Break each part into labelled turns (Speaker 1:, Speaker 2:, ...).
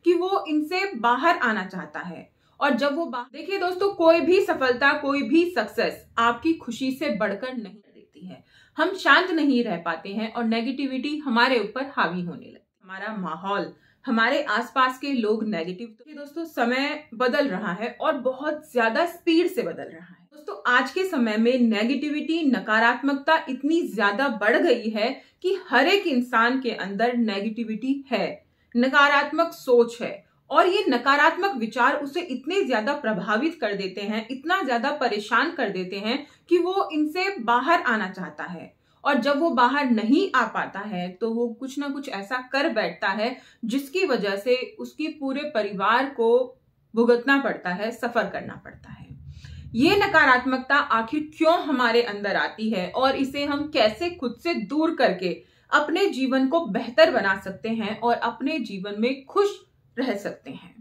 Speaker 1: कि वो इनसे बाहर आना चाहता है। और जब वो देखिए दोस्तों, कोई भी सफलता, कोई भी सक्सेस आपकी खुशी से बढ़कर नहीं देती है। हम शांत नहीं रह पाते हैं और नेगेटिविटी हमारे ऊपर हावी होने लगती है। हमारा माहौल, हमारे आसपास के लोग नेगेटिव। तो दोस्तों, समय बदल रहा है और बहुत ज्यादा स्पीड से बदल रहा है। दोस्तों, आज के समय में नेगेटिविटी, नकारात्मकता इतनी ज्यादा बढ़ गई है कि हर एक इंसान के अंदर नेगेटिविटी है, नकारात्मक सोच है और ये नकारात्मक विचार उसे इतने ज्यादा प्रभावित कर देते हैं, इतना ज्यादा परेशान कर देते हैं कि वो इनसे बाहर आना चाहता है। और जब वो बाहर नहीं आ पाता है तो वो कुछ ना कुछ ऐसा कर बैठता है जिसकी वजह से उसके पूरे परिवार को भुगतना पड़ता है, सफर करना पड़ता है। ये नकारात्मकता आखिर क्यों हमारे अंदर आती है और इसे हम कैसे खुद से दूर करके अपने जीवन को बेहतर बना सकते हैं और अपने जीवन में खुश रह सकते हैं।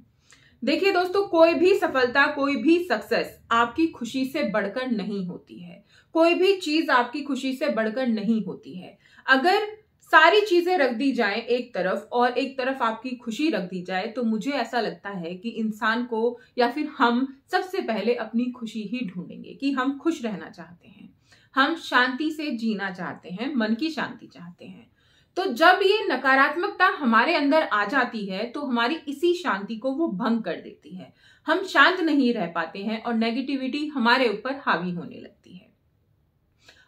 Speaker 1: देखिए दोस्तों, कोई भी सफलता, कोई भी सक्सेस आपकी खुशी से बढ़कर नहीं होती है। कोई भी चीज आपकी खुशी से बढ़कर नहीं होती है। अगर सारी चीजें रख दी जाएं एक तरफ और एक तरफ आपकी खुशी रख दी जाए तो मुझे ऐसा लगता है कि इंसान को या फिर हम सबसे पहले अपनी खुशी ही ढूंढेंगे कि हम खुश रहना चाहते हैं, हम शांति से जीना चाहते हैं, मन की शांति चाहते हैं। तो जब ये नकारात्मकता हमारे अंदर आ जाती है तो हमारी इसी शांति को वो भंग कर देती है। हम शांत नहीं रह पाते हैं और नेगेटिविटी हमारे ऊपर हावी होने लगती है।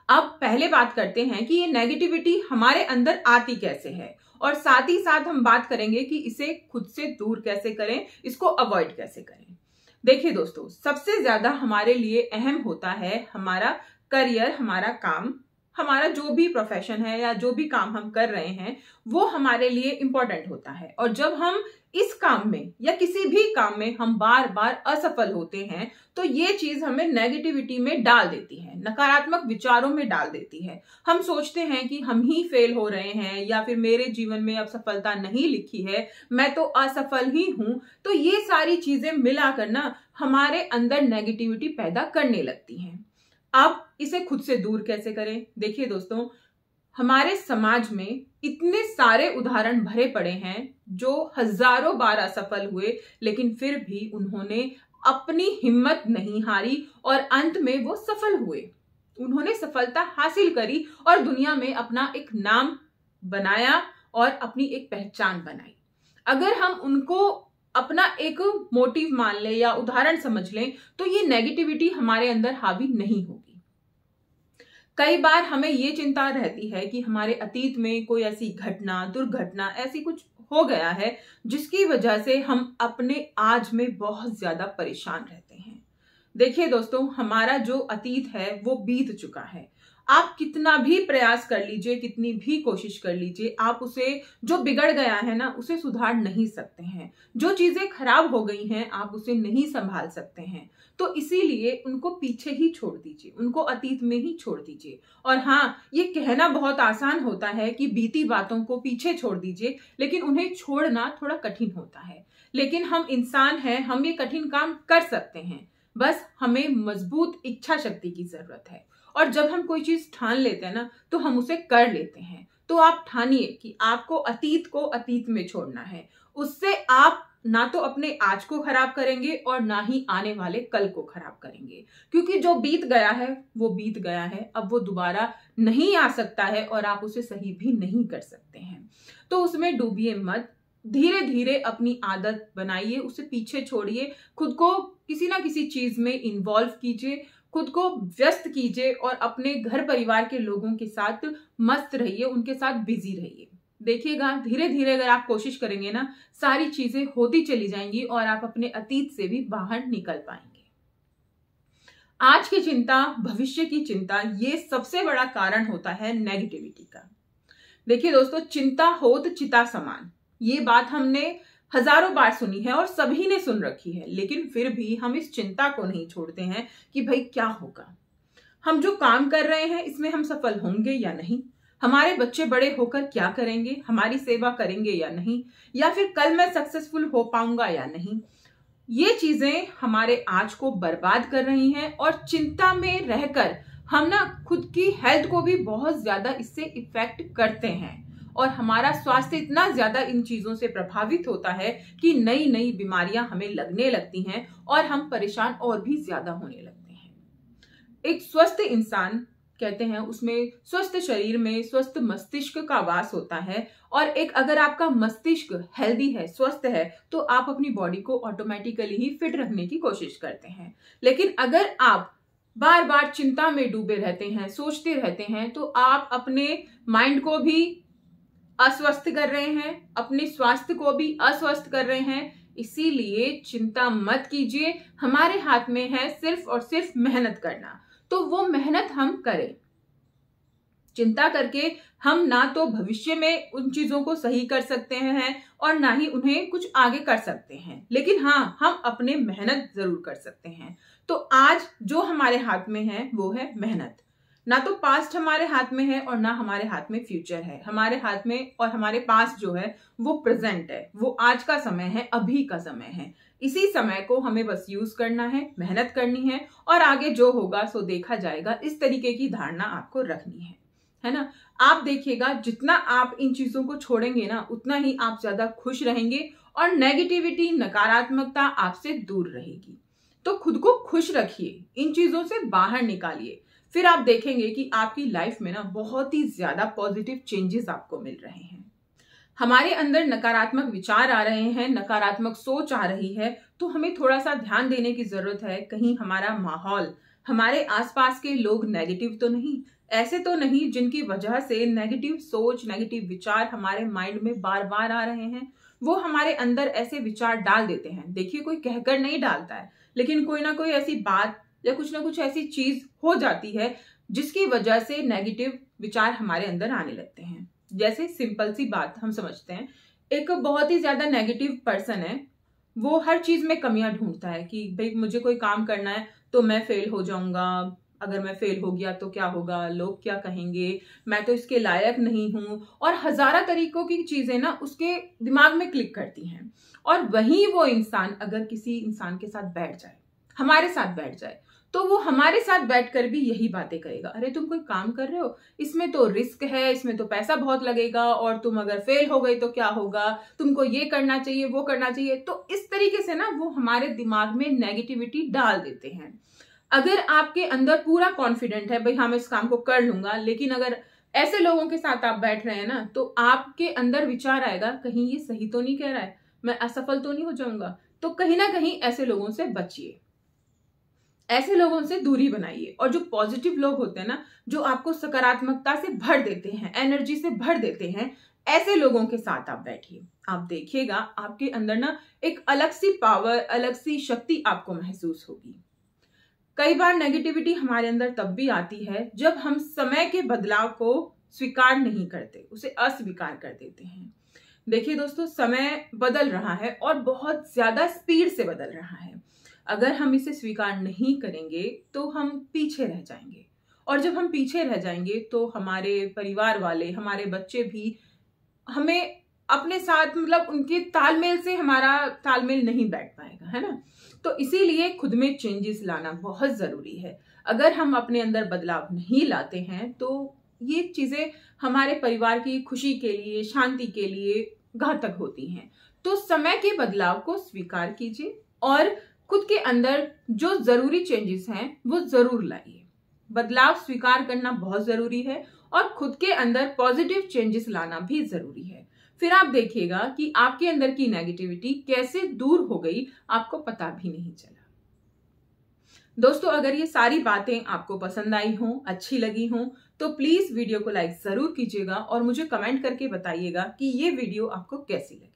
Speaker 1: अब पहले बात करते हैं कि ये नेगेटिविटी हमारे अंदर आती कैसे है और साथ ही साथ हम बात करेंगे कि इसे खुद से दूर कैसे करें, इसको अवॉइड कैसे करें। देखिए दोस्तों, सबसे ज्यादा हमारे लिए अहम होता है हमारा करियर, हमारा काम, हमारा जो भी प्रोफेशन है या जो भी काम हम कर रहे हैं वो हमारे लिए इंपॉर्टेंट होता है। और जब हम इस काम में या किसी भी काम में हम बार बार असफल होते हैं तो ये चीज हमें नेगेटिविटी में डाल देती है, नकारात्मक विचारों में डाल देती है। हम सोचते हैं कि हम ही फेल हो रहे हैं या फिर मेरे जीवन में अब सफलता नहीं लिखी है, मैं तो असफल ही हूं। तो ये सारी चीजें मिलाकर ना हमारे अंदर नेगेटिविटी पैदा करने लगती हैं। अब इसे खुद से दूर कैसे करें? देखिए दोस्तों, हमारे समाज में इतने सारे उदाहरण भरे पड़े हैं जो हजारों बार असफल हुए लेकिन फिर भी उन्होंने अपनी हिम्मत नहीं हारी और अंत में वो सफल हुए। उन्होंने सफलता हासिल करी और दुनिया में अपना एक नाम बनाया और अपनी एक पहचान बनाई। अगर हम उनको अपना एक मोटिव मान ले या उदाहरण समझ लें तो ये नेगेटिविटी हमारे अंदर हावी नहीं होगी। कई बार हमें ये चिंता रहती है कि हमारे अतीत में कोई ऐसी घटना, दुर्घटना, ऐसी कुछ हो गया है जिसकी वजह से हम अपने आज में बहुत ज्यादा परेशान रहते हैं। देखिए दोस्तों, हमारा जो अतीत है वो बीत चुका है। आप कितना भी प्रयास कर लीजिए, कितनी भी कोशिश कर लीजिए, आप उसे, जो बिगड़ गया है ना, उसे सुधार नहीं सकते हैं। जो चीजें खराब हो गई हैं आप उसे नहीं संभाल सकते हैं। तो इसीलिए उनको पीछे ही छोड़ दीजिए, उनको अतीत में ही छोड़ दीजिए। और हाँ, ये कहना बहुत आसान होता है कि बीती बातों को पीछे छोड़ दीजिए, लेकिन उन्हें छोड़ना थोड़ा कठिन होता है। लेकिन हम इंसान हैं, हम ये कठिन काम कर सकते हैं। बस हमें मजबूत इच्छा शक्ति की जरूरत है। और जब हम कोई चीज ठान लेते हैं ना तो हम उसे कर लेते हैं। तो आप ठानिए कि आपको अतीत को अतीत में छोड़ना है। उससे आप ना तो अपने आज को खराब करेंगे और ना ही आने वाले कल को खराब करेंगे, क्योंकि जो बीत गया है वो बीत गया है, अब वो दोबारा नहीं आ सकता है और आप उसे सही भी नहीं कर सकते हैं। तो उसमें डूबिए मत, धीरे धीरे अपनी आदत बनाइए, उसे पीछे छोड़िए, खुद को किसी ना किसी चीज में इन्वॉल्व कीजिए, खुद को व्यस्त कीजिए और अपने घर परिवार के लोगों के साथ मस्त रहिए, उनके साथ बिजी रहिए। देखिएगा, धीरे धीरे अगर आप कोशिश करेंगे ना, सारी चीजें होती चली जाएंगी और आप अपने अतीत से भी बाहर निकल पाएंगे। आज की चिंता, भविष्य की चिंता, ये सबसे बड़ा कारण होता है नेगेटिविटी का। देखिए दोस्तों, चिंता होत चिता समान, ये बात हमने हजारों बार सुनी है और सभी ने सुन रखी है, लेकिन फिर भी हम इस चिंता को नहीं छोड़ते हैं कि भाई क्या होगा, हम जो काम कर रहे हैं इसमें हम सफल होंगे या नहीं, हमारे बच्चे बड़े होकर क्या करेंगे, हमारी सेवा करेंगे या नहीं, या फिर कल मैं सक्सेसफुल हो पाऊंगा या नहीं। ये चीजें हमारे आज को बर्बाद कर रही हैं और चिंता में रहकर हम ना खुद की हेल्थ को भी बहुत ज्यादा इससे इफेक्ट करते हैं और हमारा स्वास्थ्य इतना ज्यादा इन चीजों से प्रभावित होता है कि नई नई बीमारियां हमें लगने लगती हैं और हम परेशान और भी ज्यादा होने लगते हैं। एक स्वस्थ इंसान कहते हैं उसमें स्वस्थ शरीर में स्वस्थ मस्तिष्क का वास होता है, और एक अगर आपका मस्तिष्क हेल्दी है, स्वस्थ है, तो आप अपनी बॉडी को ऑटोमेटिकली ही फिट रखने की कोशिश करते हैं। लेकिन अगर आप बार बार चिंता में डूबे रहते हैं, सोचते रहते हैं, तो आप अपने माइंड को भी अस्वस्थ कर रहे हैं, अपने स्वास्थ्य को भी अस्वस्थ कर रहे हैं। इसीलिए चिंता मत कीजिए, हमारे हाथ में है सिर्फ और सिर्फ मेहनत करना, तो वो मेहनत हम करें। चिंता करके हम ना तो भविष्य में उन चीजों को सही कर सकते हैं और ना ही उन्हें कुछ आगे कर सकते हैं, लेकिन हाँ, हम अपने मेहनत जरूर कर सकते हैं। तो आज जो हमारे हाथ में है वो है मेहनत। ना तो पास्ट हमारे हाथ में है और ना हमारे हाथ में फ्यूचर है। हमारे हाथ में और हमारे पास जो है वो प्रेजेंट है, वो आज का समय है, अभी का समय है। इसी समय को हमें बस यूज करना है, मेहनत करनी है, और आगे जो होगा सो देखा जाएगा, इस तरीके की धारणा आपको रखनी है ना। आप देखिएगा जितना आप इन चीजों को छोड़ेंगे ना, उतना ही आप ज्यादा खुश रहेंगे और नेगेटिविटी, नकारात्मकता आपसे दूर रहेगी। तो खुद को खुश रखिए, इन चीजों से बाहर निकालिए, फिर आप देखेंगे कि आपकी लाइफ में ना बहुत ही ज्यादा पॉजिटिव चेंजेस आपको मिल रहे हैं। हमारे अंदर नकारात्मक विचार आ रहे हैं, नकारात्मक सोच आ रही है, तो हमें थोड़ा सा ध्यान देने की जरूरत है। कहीं हमारा माहौल, हमारे आसपास के लोग नेगेटिव तो नहीं, ऐसे तो नहीं जिनकी वजह से नेगेटिव सोच, नेगेटिव विचार हमारे माइंड में बार बार आ रहे हैं। वो हमारे अंदर ऐसे विचार डाल देते हैं। देखिए, कोई कहकर नहीं डालता है, लेकिन कोई ना कोई ऐसी बात या कुछ ना कुछ ऐसी चीज हो जाती है जिसकी वजह से नेगेटिव विचार हमारे अंदर आने लगते हैं। जैसे सिंपल सी बात हम समझते हैं, एक बहुत ही ज्यादा नेगेटिव पर्सन है, वो हर चीज में कमियां ढूंढता है कि भाई मुझे कोई काम करना है तो मैं फेल हो जाऊंगा, अगर मैं फेल हो गया तो क्या होगा, लोग क्या कहेंगे, मैं तो इसके लायक नहीं हूं, और हजारा तरीकों की चीजें ना उसके दिमाग में क्लिक करती हैं। और वहीं वो इंसान अगर किसी इंसान के साथ बैठ जाए, हमारे साथ बैठ जाए, तो वो हमारे साथ बैठकर भी यही बातें करेगा। अरे तुम कोई काम कर रहे हो, इसमें तो रिस्क है, इसमें तो पैसा बहुत लगेगा, और तुम अगर फेल हो गई तो क्या होगा, तुमको ये करना चाहिए, वो करना चाहिए। तो इस तरीके से ना वो हमारे दिमाग में नेगेटिविटी डाल देते हैं। अगर आपके अंदर पूरा कॉन्फिडेंट है, भाई हाँ मैं इस काम को कर लूंगा, लेकिन अगर ऐसे लोगों के साथ आप बैठ रहे हैं ना, तो आपके अंदर विचार आएगा, कहीं ये सही तो नहीं कह रहा है, मैं असफल तो नहीं हो जाऊंगा। तो कहीं ना कहीं ऐसे लोगों से बचिए, ऐसे लोगों से दूरी बनाइए। और जो पॉजिटिव लोग होते हैं ना, जो आपको सकारात्मकता से भर देते हैं, एनर्जी से भर देते हैं, ऐसे लोगों के साथ आप बैठिए। आप देखिएगा आपके अंदर ना एक अलग सी पावर, अलग सी शक्ति आपको महसूस होगी। कई बार नेगेटिविटी हमारे अंदर तब भी आती है जब हम समय के बदलाव को स्वीकार नहीं करते, उसे अस्वीकार कर देते हैं। देखिए दोस्तों, समय बदल रहा है और बहुत ज्यादा स्पीड से बदल रहा है। अगर हम इसे स्वीकार नहीं करेंगे तो हम पीछे रह जाएंगे, और जब हम पीछे रह जाएंगे तो हमारे परिवार वाले, हमारे बच्चे भी हमें अपने साथ, मतलब उनके तालमेल से हमारा तालमेल नहीं बैठ पाएगा, है ना। तो इसीलिए खुद में चेंजेस लाना बहुत जरूरी है। अगर हम अपने अंदर बदलाव नहीं लाते हैं तो ये चीजें हमारे परिवार की खुशी के लिए, शांति के लिए घातक होती हैं। तो समय के बदलाव को स्वीकार कीजिए और खुद के अंदर जो जरूरी चेंजेस हैं वो जरूर लाइए। बदलाव स्वीकार करना बहुत जरूरी है और खुद के अंदर पॉजिटिव चेंजेस लाना भी जरूरी है। फिर आप देखिएगा कि आपके अंदर की नेगेटिविटी कैसे दूर हो गई, आपको पता भी नहीं चला। दोस्तों, अगर ये सारी बातें आपको पसंद आई हों, अच्छी लगी हों, तो प्लीज वीडियो को लाइक जरूर कीजिएगा और मुझे कमेंट करके बताइएगा कि ये वीडियो आपको कैसी लगी।